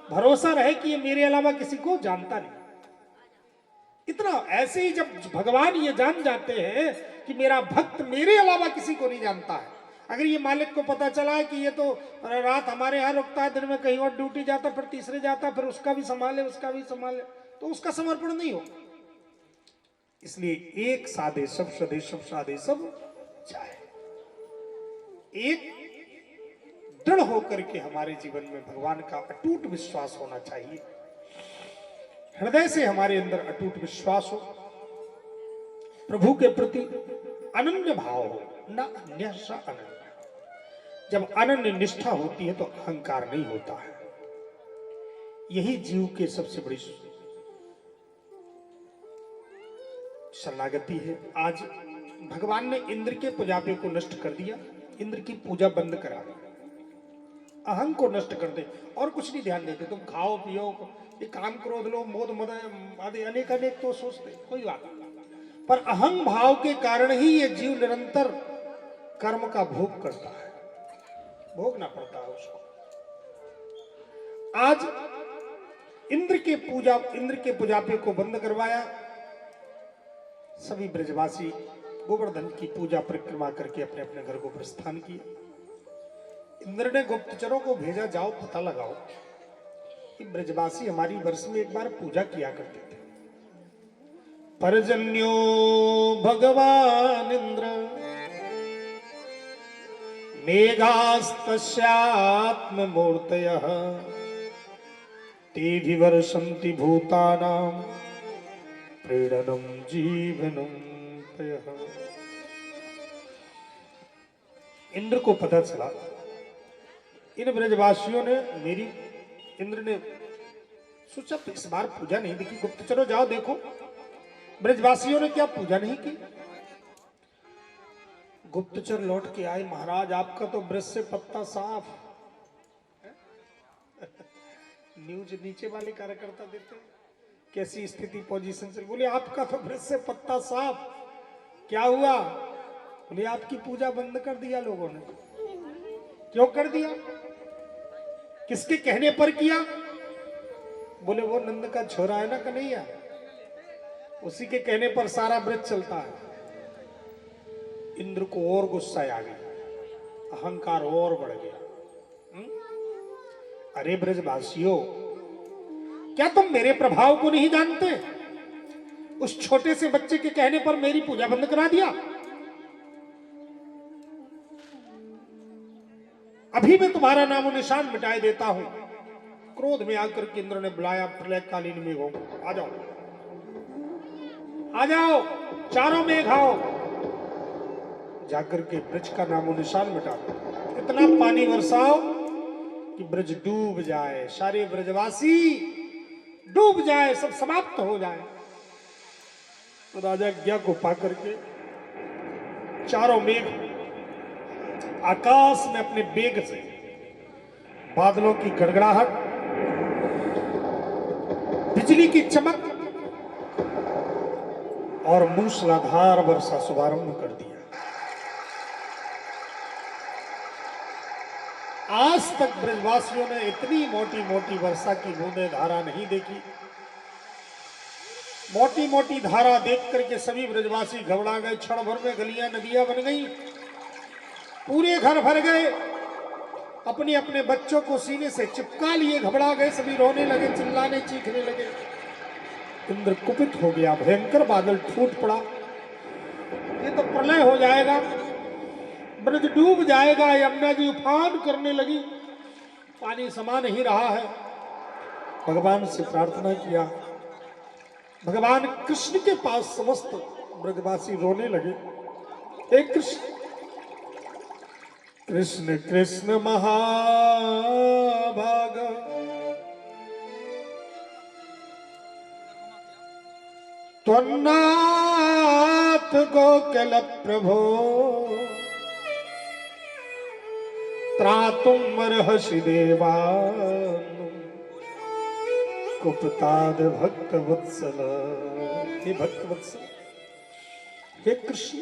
भरोसा रहे कि ये मेरे अलावा किसी को जानता नहीं। इतना ऐसे ही जब भगवान ये जान जाते हैं कि मेरा भक्त मेरे अलावा किसी को नहीं जानता है। अगर ये मालिक को पता चला है कि ये तो रात हमारे यहाँ रुकता है, दिन में कहीं और ड्यूटी जाता, फिर तीसरे जाता, फिर उसका भी संभाले उसका भी संभाले, तो उसका समर्पण नहीं हो। इसलिए एक साधे सब सदे सब साधे सब चाहे, एक दृढ़ होकर के हमारे जीवन में भगवान का अटूट विश्वास होना चाहिए। हृदय से हमारे अंदर अटूट विश्वास हो, प्रभु के प्रति अनन्य भाव हो, न अन्य सा अनन्य। जब अनन्य निष्ठा होती है तो अहंकार नहीं होता है। यही जीव के सबसे बड़ी शरणागति है। आज भगवान ने इंद्र के पूजापे को नष्ट कर दिया, इंद्र की पूजा बंद करा दी, अहं को नष्ट कर दे और कुछ नहीं ध्यान देते। तुम खाओ पियो, ये काम क्रोध लो, मोद मद आदि अनेक अनेक तो सोचते, कोई बात नहीं। पर अहं भाव के कारण ही ये जीव निरंतर कर्म का भोग करता है, भोगना पड़ता है उसको। आज इंद्र के पूजापे को बंद करवाया। सभी ब्रजवासी गोवर्धन की पूजा परिक्रमा करके अपने अपने घर को प्रस्थान किए। इंद्र ने गुप्तचरों को भेजा, जाओ पता लगाओ कि ब्रजवासी हमारी वर्ष में एक बार पूजा किया करते थे। परजन्यो भगवान इंद्र मेघास्तस्यात्म मूर्तयः तेभि वर्षन्ति भूतानां प्रेरणं जीवनं तयः। इंद्र को पता चला इन ब्रजवासियों ने इंद्र ने सोचा इस बार पूजा नहीं दिखी। गुप्तचरों जाओ देखो ब्रजवासियों ने क्या पूजा नहीं की। गुप्तचर लौट के आए, महाराज आपका तो ब्रज से पत्ता साफ। न्यूज नीचे वाले कार्यकर्ता देते कैसी स्थिति पोजीशन चल। बोले आपका तो ब्रज से पत्ता साफ, क्या हुआ? बोले आपकी पूजा बंद कर दिया लोगों ने। क्यों कर दिया? किसके कहने पर किया? बोले वो नंद का छोरा है ना कन्हैया, उसी के कहने पर सारा ब्रज चलता है। इंद्र को और गुस्सा आ गया, अहंकार और बढ़ गया। अरे ब्रजवासियों, क्या तुम मेरे प्रभाव को नहीं जानते? उस छोटे से बच्चे के कहने पर मेरी पूजा बंद करा दिया। अभी मैं तुम्हारा नामो निशान मिटाए देता हूं। क्रोध में आकर के इंद्र ने बुलाया प्रलयकालीन मेघों को, आ जाओ आ जाओ, चारों मेघ आओ। जाकर के ब्रज का नामो निशान मिटा दो, इतना पानी बरसाओ कि ब्रज डूब जाए, सारे ब्रजवासी डूब जाए, सब समाप्त हो जाए। तो राजा ज्ञा को पाकर के चारों मेघ आकाश में अपने वेग से बादलों की गड़गड़ाहट, बिजली की चमक और मूसलाधार वर्षा शुभारंभ कर दिया। आज तक ब्रजवासियों ने इतनी मोटी मोटी वर्षा की बूंदे धारा नहीं देखी। मोटी मोटी धारा देख करके सभी ब्रजवासी घबरा गए। क्षण भर में गलियां नदियां बन गई, पूरे घर भर गए। अपने अपने बच्चों को सीने से चिपका लिए, घबरा गए, सभी रोने लगे, चिल्लाने चीखने लगे। इंद्र कुपित हो गया, भयंकर बादल फूट पड़ा। ये तो प्रलय हो जाएगा, ब्रज डूब जाएगा। यमुना जी उफान करने लगी, पानी समा नहीं रहा है। भगवान से प्रार्थना किया। भगवान कृष्ण के पास समस्त ब्रजवासी रोने लगे। हे कृष्ण, कृष्ण कृष्ण महाभाग, त्वन्नाथ गोकुल प्रभो, त्रातुम अर्हसि देवान् कुपिताद भक्त वत्सल। हे भक्त वत्सल, हे कृष्ण,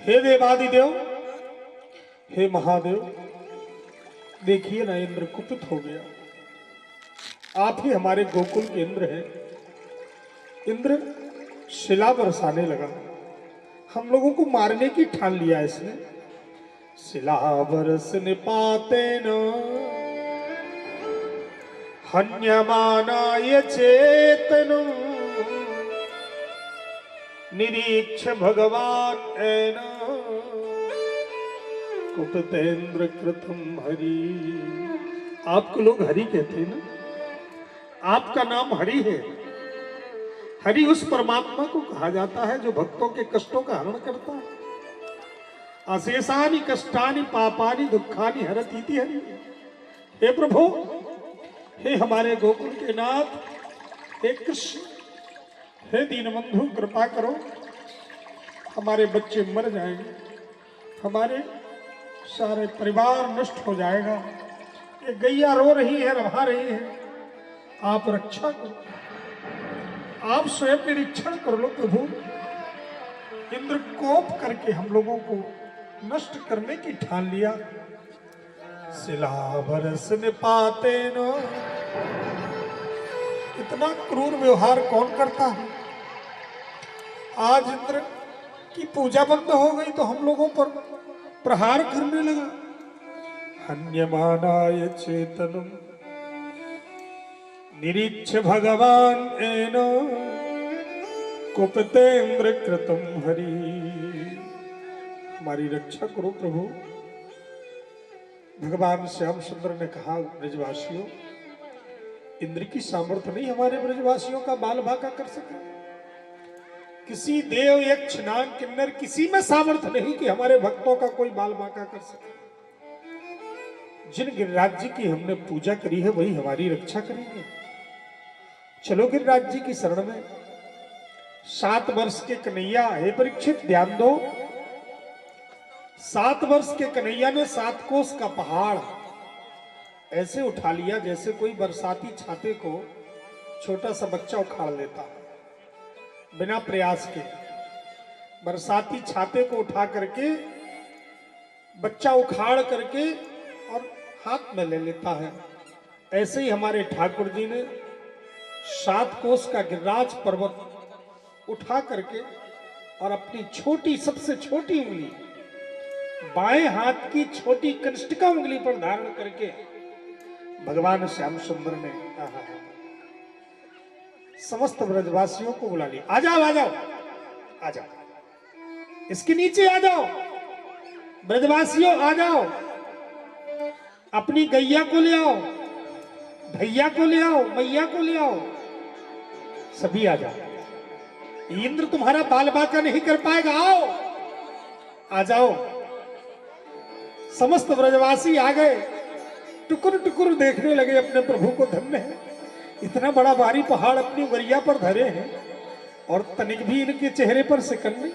हे देवादिदेव, हे महादेव, देखिए ना इंद्र कुपित हो गया। आप ही हमारे गोकुल के इंद्र हैं। इंद्र शिला बरसाने लगा, हम लोगों को मारने की ठान लिया इसने। शिला बरस निपाते न हन्यमानाय चेतन निरीक्ष भगवान ऐन कुपितेन्द्र कृतम हरि। आपको लोग हरि कहते हैं ना, आपका नाम हरि है। हरि उस परमात्मा को कहा जाता है जो भक्तों के कष्टों का हरण करता है। अशेषानि कष्टानि पापानि दुखानि हरतीति हरि। हे प्रभु, हे हमारे गोकुल के नाथ, हे कृष्ण, हे दीनबंधु, कृपा करो, हमारे बच्चे मर जाएंगे, हमारे सारे परिवार नष्ट हो जाएगा, ये गैया रो रही है, रहा रही है, आप रक्षा करो, आप स्वयं निरीक्षण कर लो प्रभु। इंद्र कोप करके हम लोगों को नष्ट करने की ठान लिया। शिला बरस निपाते न, इतना क्रूर व्यवहार कौन करता है। आज इंद्र की पूजा बंद हो गई तो हम लोगों पर प्रहार करने लगा। हन्यमानाय चेतनम निरीक्ष भगवान एन कुपितेन्द्र कृतम हरि। हमारी रक्षा करो प्रभु। भगवान श्याम सुंदर ने कहा, ब्रजवासियों, इंद्र की सामर्थ्य नहीं हमारे ब्रजवासियों का बाल बांका कर सके। किसी देव यक्ष नाग किन्नर किसी में सामर्थ्य नहीं कि हमारे भक्तों का कोई बाल बांका कर सके। जिन गिरिराज जी की हमने पूजा करी है वही हमारी रक्षा करेंगे। चलो गिरिराज जी की शरण में। 7 वर्ष के कन्हैया, हे परीक्षित ध्यान दो, 7 वर्ष के कन्हैया ने 7 कोस का पहाड़ ऐसे उठा लिया जैसे कोई बरसाती छाते को छोटा सा बच्चा उखाड़ लेता है। बिना प्रयास के बरसाती छाते को उठा करके बच्चा उखाड़ करके और हाथ में ले लेता है। ऐसे ही हमारे ठाकुर जी ने 7 कोस का गिरिराज पर्वत उठा करके और अपनी छोटी, सबसे छोटी उंगली, बाएं हाथ की छोटी कनिष्ठिका उंगली पर धारण करके भगवान श्याम सुंदर ने समस्त ब्रजवासियों को बुला लिया। आ जाओ, आ जाओ, आ जाओ, इसके नीचे आ जाओ, ब्रजवासियों आ जाओ, अपनी गैया को ले आओ, भैया को ले आओ, मैया को ले आओ, सभी आ जाओ। इंद्र तुम्हारा बाल बांका नहीं कर पाएगा, आओ, आ जाओ। समस्त ब्रजवासी आ गए, टुकुर टुकुर देखने लगे अपने प्रभु को। धन्य है, इतना बड़ा भारी पहाड़ अपनी वरिया पर धरे हैं और तनिक भी इनके चेहरे पर सिकन नहीं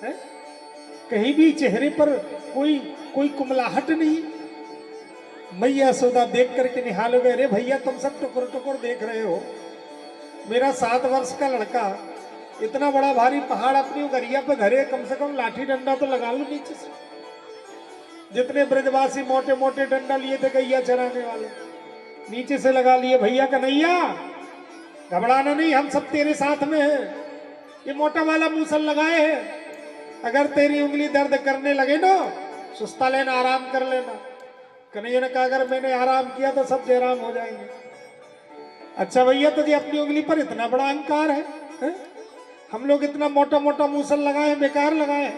है, कहीं भी चेहरे पर कोई कुमलाहट नहीं। मैया यशोदा देख करके निहाल हो गए, अरे भैया तुम सब टुकुर टुकुर देख रहे हो, मेरा 7 वर्ष का लड़का इतना बड़ा भारी पहाड़ अपनी उगरिया पे धरे, कम से कम लाठी डंडा तो लगा लो नीचे से। जितने ब्रजवासी मोटे मोटे डंडा लिए थे गैया चराने वाले, नीचे से लगा लिए। भैया कन्हैया घबराना नहीं, हम सब तेरे साथ में हैं। ये मोटा वाला मूसल लगाए हैं, अगर तेरी उंगली दर्द करने लगे ना, सुस्ता लेना, आराम कर लेना। कन्हैया ने कहा, अगर मैंने आराम किया तो सब जयराम हो जाएंगे। अच्छा भैया, तुझे अपनी उंगली पर इतना बड़ा अहंकार है? हम लोग इतना मोटा मोटा मूसल लगाए हैं, बेकार लगाए हैं।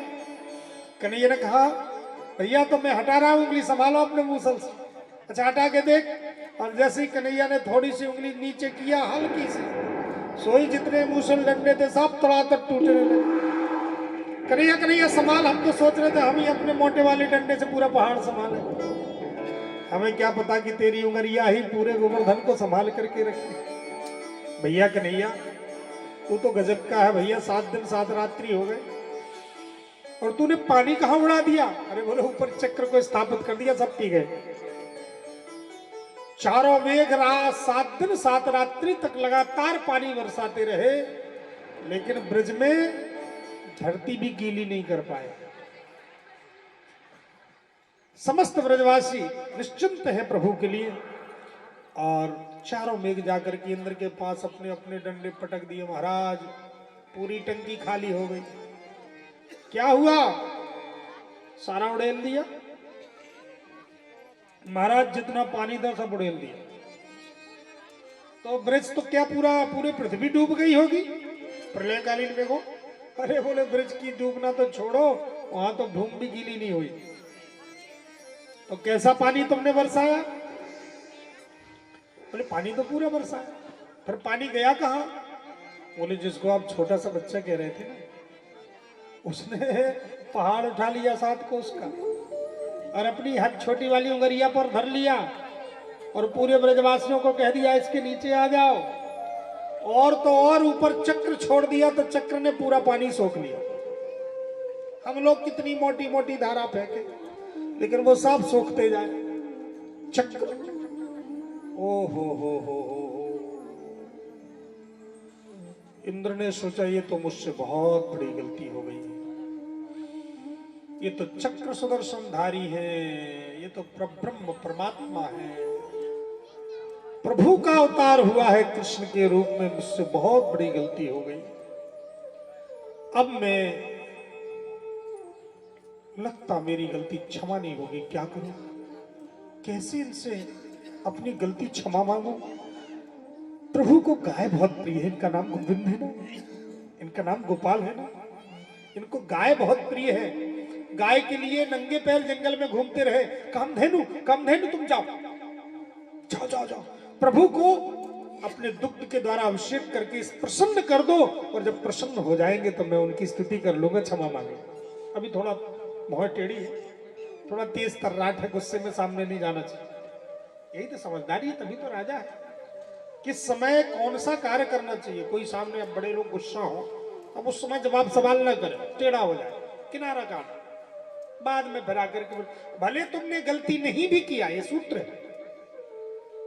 कन्हैया ने कहा, भैया तो मैं हटा रहा हूं उंगली, संभालो अपने मूसल से। अच्छा हटा के देख। और जैसे ही कन्हैया ने थोड़ी सी उंगली नीचे किया, हल्की सी, सोई जितने मूसल डंडे थे सब तड़ातड़ टूटने लगे। कन्हैया कन्हैया संभाल, हम तो सोच रहे थे हम ही अपने मोटे वाले डंडे से पूरा पहाड़ संभाले, हमें क्या पता कि तेरी उंगलियां ही पूरे गोवर्धन को संभाल करके रखी। भैया कन्हैया तू तो गजब का है भैया, 7 दिन 7 रात्रि हो गए और तूने पानी कहां उड़ा दिया? अरे बोले ऊपर चक्र को स्थापित कर दिया, सब पी गए। चारों मेघ रात 7 दिन 7 रात्रि तक लगातार पानी बरसाते रहे, लेकिन ब्रज में धरती भी गीली नहीं कर पाए। समस्त ब्रजवासी निश्चिंत है प्रभु के लिए और चारों मेघ जाकर के इंद्र के पास अपने अपने डंडे पटक दिए। महाराज पूरी टंकी खाली हो गई। क्या हुआ? सारा उड़ेल दिया महाराज, जितना पानी था सब उड़ेल दिया। तो ब्रिज तो क्या पूरी पृथ्वी डूब गई होगी प्रलयकालीन में को। अरे बोले ब्रिज की डूबना तो छोड़ो, वहां तो धूम भी गीली नहीं हुई। तो कैसा पानी तुमने बरसाया? बोले पानी तो पूरा बरसाया। फिर पानी गया कहां? बोले जिसको आप छोटा सा बच्चा कह रहे थे ना, उसने पहाड़ उठा लिया 7 कोस का और अपनी हाथ छोटी वाली उंगलिया पर धर लिया और पूरे ब्रजवासियों को कह दिया इसके नीचे आ जाओ। और तो और ऊपर चक्र छोड़ दिया तो चक्र ने पूरा पानी सोख लिया। हम लोग कितनी मोटी मोटी धारा फेंके, लेकिन वो सब सोखते जाए चक्र। ओ हो। इंद्र ने सोचा ये तो मुझसे बहुत बड़ी गलती हो गई। ये तो चक्र सुदर्शनधारी है, ये तो परब्रह्म परमात्मा है, प्रभु का अवतार हुआ है कृष्ण के रूप में। मुझसे बहुत बड़ी गलती हो गई। अब मैं लगता मेरी गलती क्षमा नहीं होगी। क्या करूं? कैसे इनसे अपनी गलती क्षमा मांगू? प्रभु को गाय बहुत प्रिय है, इनका नाम गोविंद है ना, इनका नाम गोपाल है ना, इनको गाय बहुत प्रिय है। गाय के लिए नंगे पैर जंगल में घूमते रहे। कामधेनु तुम जाओ जाओ जाओ जाओ, प्रभु को अपने दुग्ध के द्वारा अभिषेक करके प्रसन्न कर दो, और जब प्रसन्न हो जाएंगे तो मैं उनकी स्तुति कर लूंगा, क्षमा मांगे। अभी थोड़ा मोह टेढ़ी है, थोड़ा तेज तर्राट है, गुस्से में सामने नहीं जाना चाहिए। यही तो समझदारी है, तभी तो राजा है। किस समय कौन सा कार्य करना चाहिए। कोई सामने अब बड़े लोग गुस्सा हो, अब उस समय जवाब सवाल ना करे, टेढ़ा हो जाए, किनारा काट, बाद में फिर आकर के भले तुमने गलती नहीं भी किया, ये सूत्र है।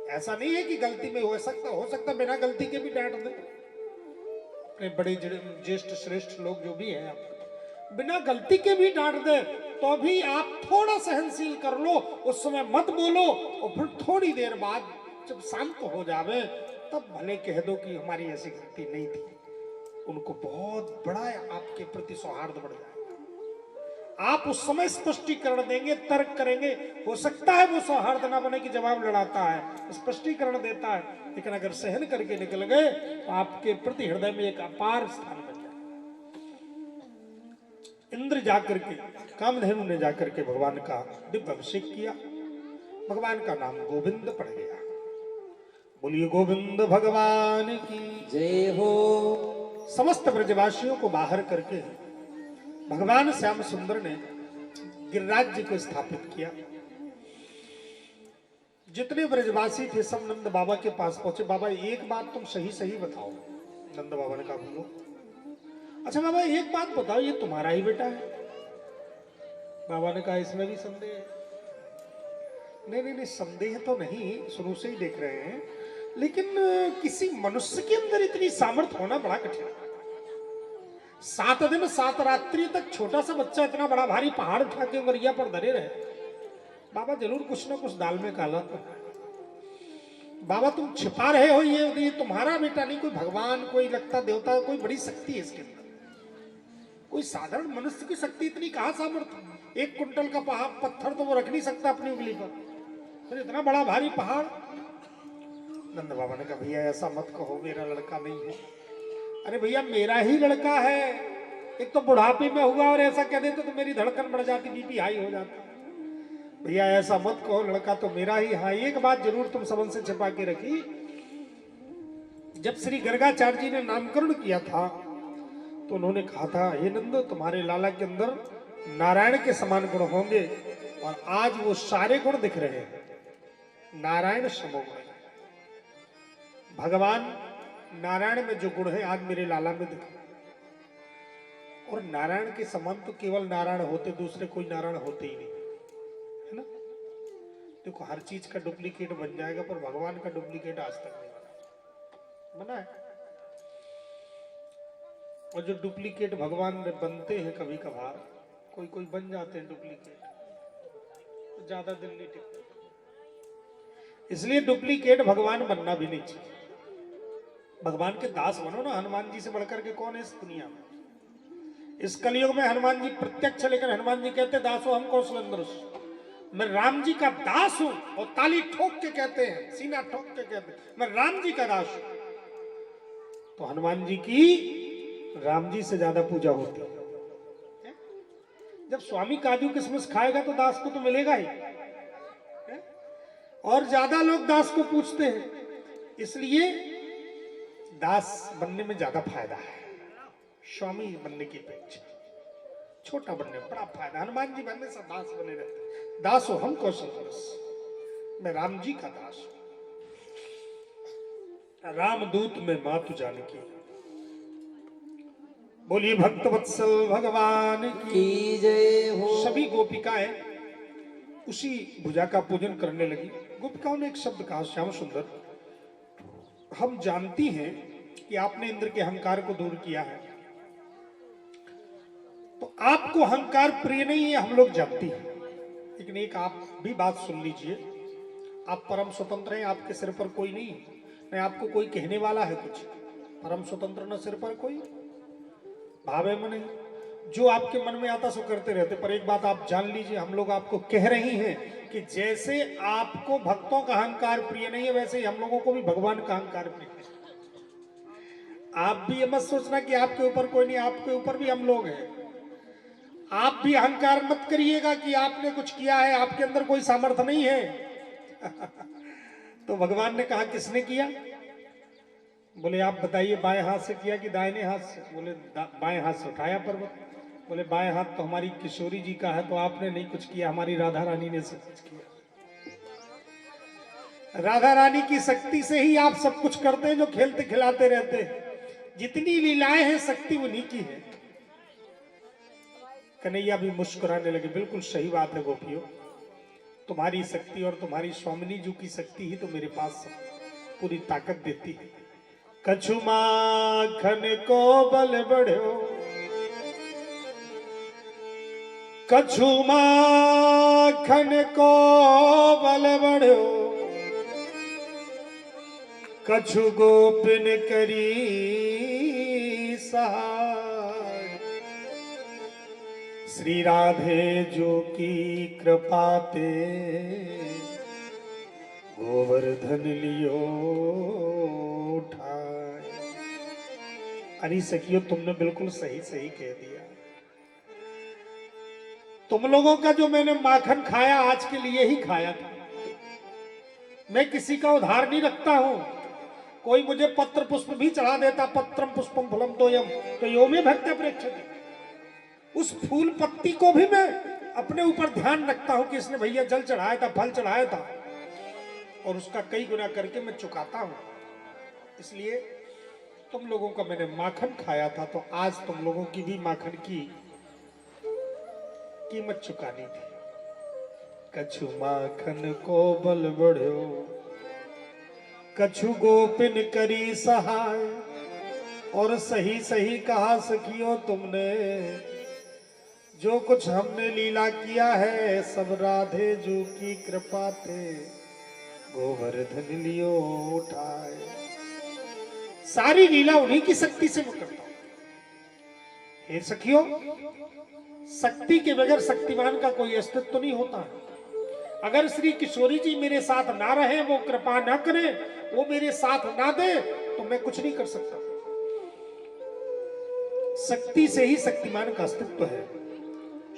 ऐसा नहीं है कि गलती में हो सकता बिना गलती के भी डांट दे। अपने बड़े ज्येष्ठ श्रेष्ठ लोग जो भी हैं, बिना गलती के भी डांट दे तो भी आप थोड़ा सहनशील कर लो, उस समय मत बोलो, और फिर थोड़ी देर बाद जब शांत हो जावे तब भले कह दो कि हमारी ऐसी गलती नहीं थी। उनको बहुत बड़ा आपके प्रति सौहार्द बढ़ जाएगा। आप उस समय स्पष्टीकरण देंगे, तर्क करेंगे, हो सकता है वो सौहार्द ना बने कि जवाब लड़ाता है, स्पष्टीकरण देता है, लेकिन अगर सहन करके निकल गए तो आपके प्रति हृदय में एक अपार स्थान बन जाए। इंद्र जाकर के, कामधेनु ने जाकर के भगवान का दिव्य अभिषेक किया। भगवान का नाम गोविंद पड़ गया। बोलिए गोविंद भगवान की जय हो। समस्त ब्रजवासियों को बाहर करके भगवान श्याम सुंदर ने गिरिराज जी को स्थापित किया। जितने ब्रजवासी थे सब नंद बाबा के पास पहुंचे। बाबा एक बात तुम सही सही बताओ। नंद बाबा ने कहा बोलो। अच्छा बाबा एक बात बताओ, ये तुम्हारा ही बेटा है? बाबा ने कहा इसमें भी संदेह है। नहीं संदेह तो नहीं, शुरू से ही देख रहे हैं, लेकिन किसी मनुष्य के अंदर इतनी सामर्थ्य होना बड़ा कठिन है। 7 दिन 7 रात्रि तक छोटा सा बच्चा इतना बड़ा भारी पहाड़ उठा के उंगलिया पर धरे रहे। बाबा जरूर कुछ ना कुछ दाल में काला तो। बाबा तुम छिपा रहे हो, ये तुम्हारा बेटा नहीं, कोई भगवान, कोई लगता देवता, कोई बड़ी शक्ति है इसके अंदर। कोई साधारण मनुष्य की शक्ति इतनी कहां सामर्थ्य? 1 कुंटल का पत्थर तो वो रख नहीं सकता अपनी उंगली पर, तो इतना बड़ा भारी पहाड़। नंद बाबा ने कहा भैया ऐसा मत कहो, मेरा लड़का नहीं है। अरे भैया मेरा ही लड़का है, एक तो बुढ़ापे में हुआ और ऐसा कह देते तो मेरी धड़कन बढ़ जाती, बीपी हाई हो जाता। भैया ऐसा मत कहो, लड़का तो मेरा ही। हाँ एक बात जरूर तुम सबन से छिपा के रखी, जब श्री गर्गाचार्य जी ने नामकरण किया था तो उन्होंने कहा था हे नंद तुम्हारे लाला के अंदर नारायण के समान गुण होंगे, और आज वो सारे गुण दिख रहे हैं। नारायण समोगुण, भगवान नारायण में जो गुण है आज मेरे लाला में दिखे। और नारायण के समान तो केवल नारायण होते, दूसरे कोई नारायण होते ही नहीं, है ना। देखो हर चीज का डुप्लीकेट बन जाएगा, पर भगवान का डुप्लीकेट आज तक नहीं बना है। और जो डुप्लीकेट भगवान में बनते हैं कभी कभार, कोई बन जाते हैं डुप्लीकेट, तो ज्यादा दिन नहीं टिकते। इसलिए डुप्लीकेट भगवान बनना भी नहीं चाहिए। भगवान के दास बनो ना। हनुमान जी से बढ़कर के कौन है इस दुनिया में? इस कलयुग में हनुमान जी प्रत्यक्ष, लेकिन हनुमान जी कहते दासो हम कौशलेंद्र, मैं राम जी का दास हूं। और ताली ठोक के कहते हैं, सीना ठोक के कहते हैं, मैं राम जी का दास हूं। तो हनुमान जी की राम जी से ज्यादा पूजा होती है। जब स्वामी काजू किशमिश खाएगा तो दास को तो मिलेगा ही, और ज्यादा लोग दास को पूछते हैं। इसलिए दास बनने में ज्यादा फायदा है स्वामी बनने की अपेक्षा। छोटा बनने में बड़ा फायदा। हनुमान जी बनने से दास बने रहते। दास हो हम कौशल, मैं राम जी का दास हूं। रामदूत में मातु जानकी। बोलिए भक्त वत्सल भगवान की जय हो। सभी गोपिकाएं उसी भुजा का पूजन करने लगी। गोपिकाओं ने एक शब्द कहा, श्याम सुंदर, हम जानती हैं कि आपने इंद्र के अहंकार को दूर किया है, तो आपको अहंकार प्रिय नहीं है, हम लोग जानती हैं। लेकिन एक आप भी बात सुन लीजिए, आप परम स्वतंत्र हैं, आपके सिर पर कोई नहीं है, न आपको कोई कहने वाला है कुछ। परम स्वतंत्र न सिर पर कोई भावे मन नहीं, जो आपके मन में आता सो करते रहते। पर एक बात आप जान लीजिए, हम लोग आपको कह रही हैं कि जैसे आपको भक्तों का अहंकार प्रिय नहीं है, वैसे ही हम लोगों को भी भगवान का अहंकार प्रिय है। आप भी ये मत सोचना कि आपके ऊपर कोई नहीं, आपके ऊपर भी हम लोग हैं। आप भी अहंकार मत करिएगा कि आपने कुछ किया है, आपके अंदर कोई सामर्थ्य नहीं है। तो भगवान ने कहा किसने किया? बोले आप बताइए, बाएं हाथ से किया कि दाहिने हाथ से? बोले बाएं हाथ से उठाया पर्वत। बोले बाएं हाथ तो हमारी किशोरी जी का है, तो आपने नहीं कुछ किया, हमारी राधा रानी ने सब कुछ किया। राधा रानी की शक्ति से ही आप सब कुछ करते हैं, जो खेलते खिलाते रहते हैं। जितनी लीलाएं हैं शक्ति उन्हीं की है। कन्हैया भी मुस्कुराने लगे। बिल्कुल सही बात है गोपियों, तुम्हारी शक्ति और तुम्हारी स्वामिनी जी की शक्ति ही तो मेरे पास पूरी ताकत देती है। कछु माखन को बल बढ़ो, कछु माखन को बल बढ़ो, कछु गोपिन करी सहाय। श्री राधे जो की कृपाते, गोवर्धन लियो उठाए। अरे सखियो, तुमने बिल्कुल सही सही कह दिया। तुम लोगों का जो मैंने माखन खाया आज के लिए ही खाया था। मैं किसी का उधार नहीं रखता हूं। कोई मुझे पत्र पुष्प भी चढ़ा देता, पत्रम पुष्पम फलम तोयम, तो यो में भक्त प्रेक्षते, उस फूल पत्ती को भी मैं अपने ऊपर ध्यान रखता हूं कि इसने भैया जल चढ़ाया था, फल चढ़ाया था, और उसका कई गुना करके मैं चुकाता हूं। इसलिए तुम लोगों का मैंने माखन खाया था, तो आज तुम लोगों की भी माखन की कीमत चुकानी थी। कछु माखन को बल बढ़ो, कछु गोपिन करी सहाय। और सही सही कहा सखियो तुमने, जो कुछ हमने लीला किया है सब राधे जू की कृपा थे, गोवर्धन लियो उठाए। सारी लीला उन्हीं की शक्ति से मैं करता हूं। हे सखियों, शक्ति के बगैर शक्तिमान का कोई अस्तित्व नहीं होता है। अगर श्री किशोरी जी मेरे साथ ना रहे, वो कृपा ना करे, वो मेरे साथ ना दे, तो मैं कुछ नहीं कर सकता। शक्ति से ही शक्तिमान का अस्तित्व है।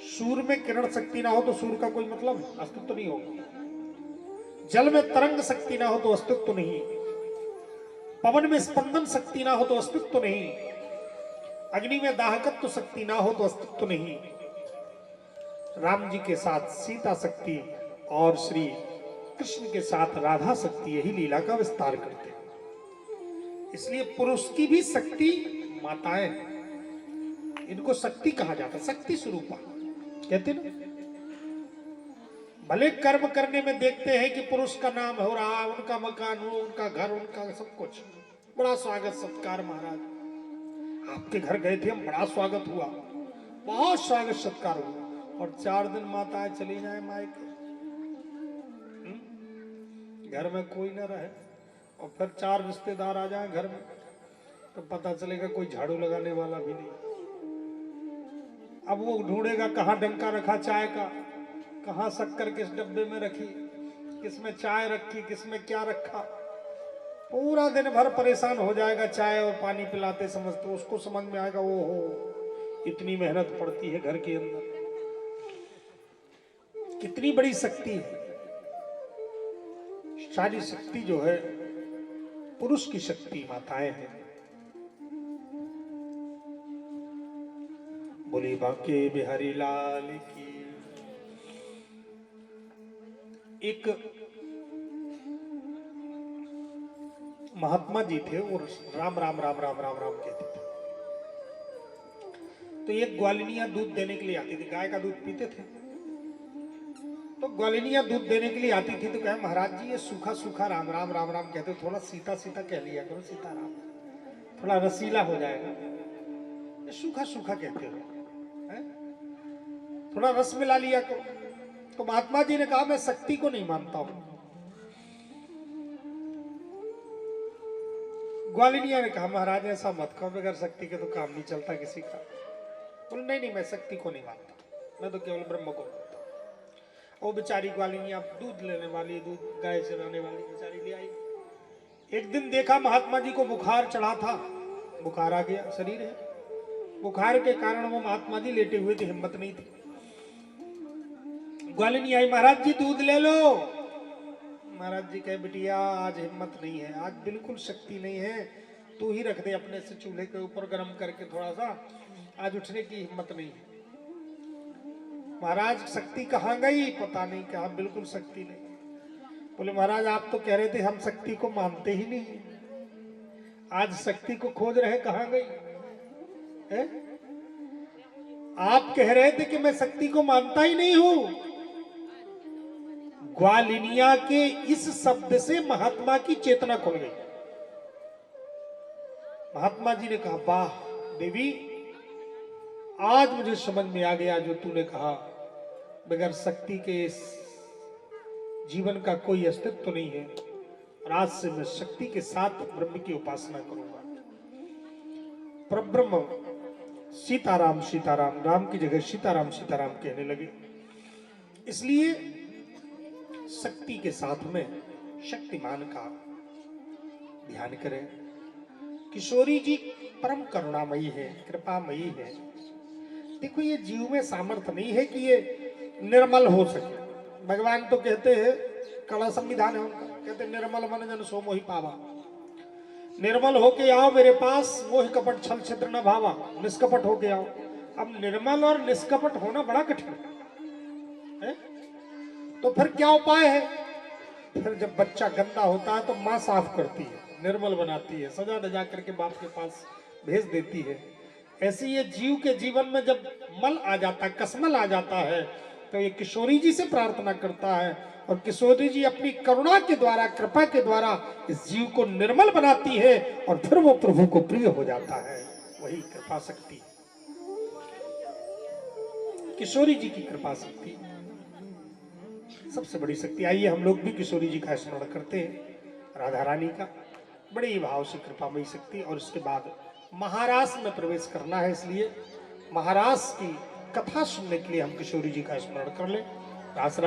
सूर्य में किरण शक्ति ना हो तो सूर्य का कोई मतलब अस्तित्व नहीं होगा। जल में तरंग शक्ति ना हो तो अस्तित्व नहीं। पवन में स्पंदन शक्ति ना हो तो अस्तित्व नहीं। अग्नि में दाहकत्व शक्ति ना हो तो अस्तित्व नहीं। राम जी के साथ सीता शक्ति और श्री कृष्ण के साथ राधा शक्ति यही लीला का विस्तार करते हैं। इसलिए पुरुष की भी शक्ति माताएं, इनको शक्ति कहा जाता है, शक्ति स्वरूपा कहते ना। भले कर्म करने में देखते हैं कि पुरुष का नाम हो रहा, उनका मकान हो, उनका घर, उनका सब कुछ, बड़ा स्वागत सत्कार। महाराज आपके घर गए थे हम, बड़ा स्वागत हुआ, बहुत स्वागत सत्कार हुआ, और 4 दिन माताएं चली जाए मायके, घर में कोई न रहे और फिर 4 रिश्तेदार आ जाए घर में, तो पता चलेगा कोई झाड़ू लगाने वाला भी नहीं। अब वो ढूंढेगा कहाँ डंका रखा चाय का, कहाँ शक्कर किस डब्बे में रखी, किसमें चाय रखी, किसमें क्या रखा। पूरा दिन भर परेशान हो जाएगा चाय और पानी पिलाते समझते। उसको समझ में आएगा वो हो इतनी मेहनत पड़ती है घर के अंदर, कितनी बड़ी शक्ति है। सारी शक्ति जो है पुरुष की शक्ति माताएं हैं। बोली बांके बिहारी लाल की। एक महात्मा जी थे, वो राम राम राम राम राम राम कहते थे। तो एक ग्वालिनिया दूध देने के लिए आती थी, गाय का दूध पीते थे। तो ग्वालिनिया दूध देने के लिए आती थी तो कहे महाराज जी ये सूखा सूखा राम राम राम राम कहते हो, थोड़ा सीता सीता कह लिया करो, सीताराम थोड़ा रसीला हो जाएगा। ये सूखा सूखा कहते हो, थोड़ा रस मिला लिया करो। तो महात्मा जी ने कहा मैं शक्ति को नहीं मानता हूं। ग्वालिनिया ने कहा महाराज ऐसा मत कहो, बगैर शक्ति के तो काम नहीं चलता किसी का। बोले नहीं नहीं मैं शक्ति को नहीं मानता, मैं तो केवल ब्रह्म को मानता। वो बेचारी ग्वालिनिया दूध लेने वाली, दूध गाय चराने वाली बेचारी ले आई। एक दिन देखा महात्मा जी को बुखार चढ़ा था, बुखार आ गया, शरीर है, बुखार के कारण वो महात्मा जी लेटे हुए थे, हिम्मत नहीं थी। ग्वालिनिया आई, महाराज जी दूध ले लो। महाराज जी कहे बिटिया आज हिम्मत नहीं है, आज बिल्कुल शक्ति नहीं है, तू ही रख दे अपने से चूल्हे के ऊपर गर्म करके थोड़ा सा, आज उठने की हिम्मत नहीं है। महाराज शक्ति कहाँ गई? पता नहीं, कहा बिल्कुल शक्ति नहीं। बोले महाराज आप तो कह रहे थे हम शक्ति को मानते ही नहीं, आज शक्ति को खोज रहे, कहाँ गई है? आप कह रहे थे कि मैं शक्ति को मानता ही नहीं हूं। ग्वालिनिया के इस शब्द से महात्मा की चेतना खुल गई। महात्मा जी ने कहा वाह देवी, आज मुझे समझ में आ गया जो तूने कहा, बगैर शक्ति के इस जीवन का कोई अस्तित्व नहीं है। और आज से मैं शक्ति के साथ ब्रह्म की उपासना करूंगा। परब्रह्म सीताराम सीताराम, राम की जगह सीताराम सीताराम कहने लगे। इसलिए शक्ति के साथ में शक्तिमान का ध्यान करें। किशोरी जी परम करुणामयी है, कृपामयी है। देखो ये जीव में सामर्थ्य नहीं है कि ये निर्मल हो सके। भगवान तो कहते हैं, कड़ा संविधान है उनका, कहते निर्मल मन जन सो मोहि पावा। निर्मल होके आओ मेरे पास, मोह कपट छल छिद्र न भावा, निष्कपट होके आओ। अब निर्मल और निष्कपट होना बड़ा कठिन है। तो फिर क्या उपाय है? फिर जब बच्चा गंदा होता है तो माँ साफ करती है, निर्मल बनाती है, सजा दजा करके बाप के पास भेज देती है। ऐसे ये जीव के जीवन में जब मल आ जाता है, कसमल आ जाता है, तो ये किशोरी जी से प्रार्थना करता है और किशोरी जी अपनी करुणा के द्वारा, कृपा के द्वारा इस जीव को निर्मल बनाती है और फिर वो प्रभु को प्रिय हो जाता है। वही कृपा शक्ति, किशोरी जी की कृपा शक्ति सबसे बड़ी शक्ति। आइए हम लोग भी किशोरी जी का स्मरण करते हैं, राधा रानी का, बड़े ही भाव से कृपामयी शक्ति। और उसके बाद महाराष्ट्र में प्रवेश करना है, इसलिए महाराष्ट्र की कथा सुनने के लिए हम किशोरी जी का स्मरण कर लें। रास